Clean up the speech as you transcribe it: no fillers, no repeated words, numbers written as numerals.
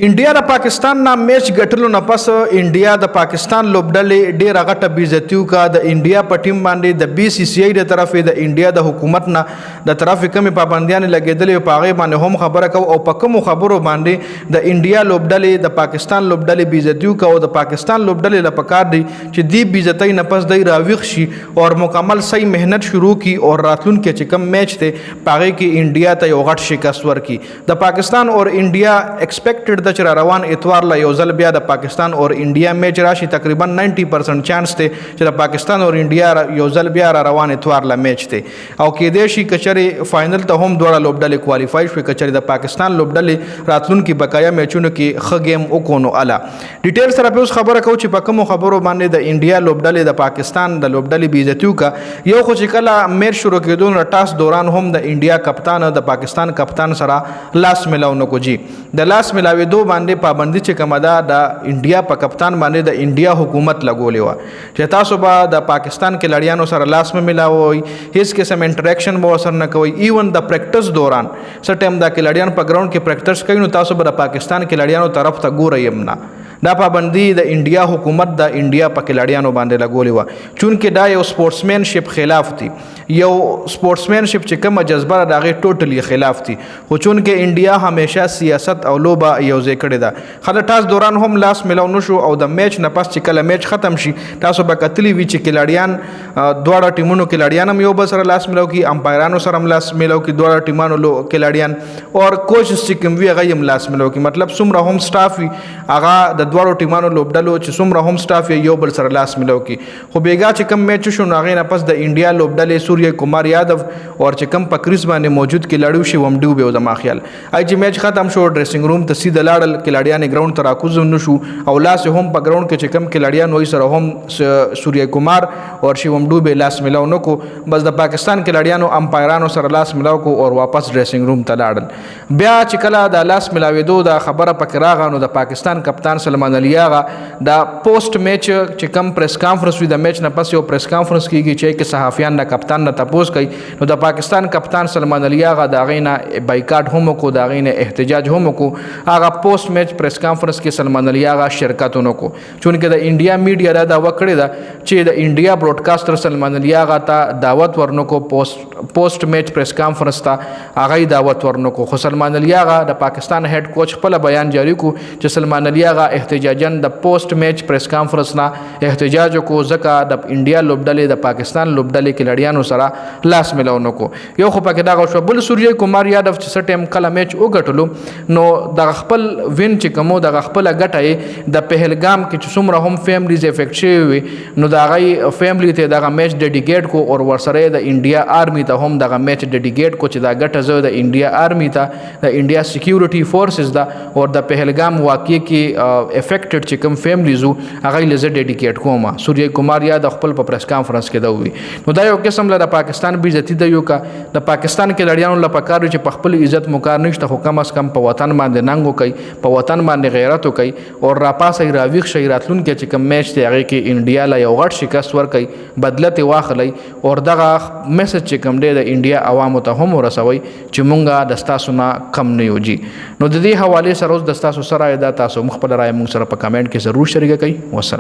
انډیا د پاکستان نه میچ ګټلو نه پس انډیا د پاکستان لوبډلې ډېره غټه بېعزتي وکړه. د انډیا په ټیم باندې د BCCI د طرفې د انډیا د حکومت نه د طرفې کمې پابندیانې لګېدلې په هغې باندې هم خبره کوو او په کومو خبرو باندې د انډیا لوبډلې د پاکستان لوبډلې بېعزتي وکړه او د پاکستان لوبډلې له پکار دی چې دې بېعزتۍ نه پس دی راویښ شي او مکمل صحیح محنت شروع کړي او راتلونکي چې کوم میچ دی په هغې کې انډیا ته یو غټ شکست ورکړي. د پاکستان او انډیا ایکسپیکټډ چې را روان اتوار له یو ځل بیا د پاکستان او انډیا میچ راشي. تقریبا 90% چانس دی چې د پاکستان او انډیا یو ځل بیا را روان اتوار له میچ دی او کېدای شي کچرې فائنل ته هم دواړه لوبډلې کوالیفای شوي. کچرې د پاکستان لوبډلې راتلونکي بقایا میچونو کې ښه ګیم وکړو نو اله ډیټیل سره به اوس خبره کوو چې په کومو خبرو باندې د انډیا لوبډلې د پاکستان د لوبډلې بېعزتي وکړه. یو خو چې کله میچ شروع کېدو نو ټاس دوران هم د انډیا کپتان د پاکستان کپتان سره لاس ملاو نه کو جی د لاس ملاوېدو باندې پابندي چې کومه ده د انډیا په کپتان باندې د انډیا حکومت لګولې وه چې تاسو به د پاکستان کھلاړیانو سره لاس مه ملاوئ، هیڅ قسم انټریکشن به ورسره نه کوئ. ایون د پریکټس دوران څه ټایم دا کھلاړیان په ګراونډ کې پریکټس کوي نو تاسو به د پاکستان کھلاړیانو طرف ته ګورئ هم نه. دا پابندي د انډیا حکومت د انډیا په کھلاړیانو باندې لګولې وه چونکې دا یو سپورټسمینشپ خلاف دي. یو سپورټسمینشپ چې کومه جذبه ده د هغې ټوټلی خلاف دي. خو چونکې انډیا همیشه سیاست او لوبه یو ځای کړې ده خله ټاس دوران هم لاس ملاو نه شو او د میچ نه پس چې کله میچ ختم شي تاسو به کتلی وي چې کھلاړیان دواړه ټیمونو کھلاړیان هم یو بل سره لاس ملاو کړي، امپایرانو سره هم لاس ملاو کړي دواړه ټیمانو کھلاړیان او کوچز چې کوم وي هغه هم لاس ملاو کړي. مطلب څومره هم سټاف وي هغه د دواړو ټیمانو لوبډلو چې څومره هم سټاف یو بل سره لاس ملاو کړي. خو بیګا چې کوم میچ شو نو هغې نه پس د انډیا لوبډلې سوریه کمار یادو او چې کوم په کریز باندې موجود کھلاړي شي ومډو به زما خیال آی چې میچ ختم شو ډریسنګ روم ته سیده لاړل کھلاړیان ګراوند ته راکوز نه شو او لاس هم په ګراوند کې چې کوم کھلاړیان وای سره هم سوریه کمار او شیوم ډوبه لاس ملاو نه کو. بس د پاکستان کھلاړیانو امپایرانو سره لاس ملاو کو او واپس ډریسنګ روم ته لاړل. بیا چې کله د لاس ملاوېدو د خبره پکې راغله نو د پاکستان کپتان سلمان علي آغا د پوسټ میچ چې کوم پریس کانفرنس وي د میچ نه پس یو پریس کانفرنس کیږي چې کې صحافیان د کپتان نه تپوس کوي نو د پاکستان کپتان سلمان علي آغا د هغې نه بایکاټ هم وکړو، د هغې نه احتجاج هم وکړو. هغه پوسټ میچ پریس کانفرنس کې سلمان علي آغا شرکت ونه کو چونکې د انډیا میډیا دا دعوه کړې ده چې د انډیا براډکاسټر سلمان علي آغا ته دعوت ورنکو پوسټ میچ پریس کانفرنس ته هغه دعوت ورنکو. خو سلمان علي آغا د پاکستان هیډ کوچ خپل بیان جاری کو چې سلمان علي آغا احتجاجاً د پوسټ میچ پریس کانفرنس نه احتجاج وکړو ځکه د انډیا لوبډلې د پاکستان لوبډلې کھلاړیانو سره لاس ملاو نه کو. یو خو پکې دغه شو. بل سوریه کمار یادو چې څه ټایم کله میچ وګټلو نو د خپل وین چې کومو د خپل ګټه د پهلګام کې چې څومره هم فیملیز افیکټ شوي وي نو د هغې فیملی ته دغه میچ ډیډیکیټ کو او ورسره د انډیا آرمي ته هم دغه میچ ډیډیکیټ کو چې دا ګټه زه د انډیا آرمي ته د انډیا سیکیورټي فورسز ده او د پهلګام واقعي کې افیکټډ چې کوم فیملیز وو هغه یې زه ډیډیکیټ کوم. سوریه کمار یاد خپل په پریس کانفرنس کې دا ووي نو دا یو قسم له پاکستان بېعزتي ده. یو کا د پاکستان کھلاړیانو له پکار چې په خپل عزت مکار نشته خو کم از کم په وطن باندې ننګ وکړي، په وطن باندې غیرت وکړي او راپاسئ راویښ شئ. راتلونکي چې کوم میچ دی هغې کې انډیا له یو غټ شکست ورکړئ، بدله ترې واخلئ او دغه میسج چې کوم دی د انډیا عوامو ته هم ورسوئ چې مونږ د ستاسو نه کم نه یو جي. نو د دې حوالې سره اوس د ستاسو سره دا تاسو خپله رایه مونږ سره په کمنټ کې ضرور شریکه کړئ. والسلام.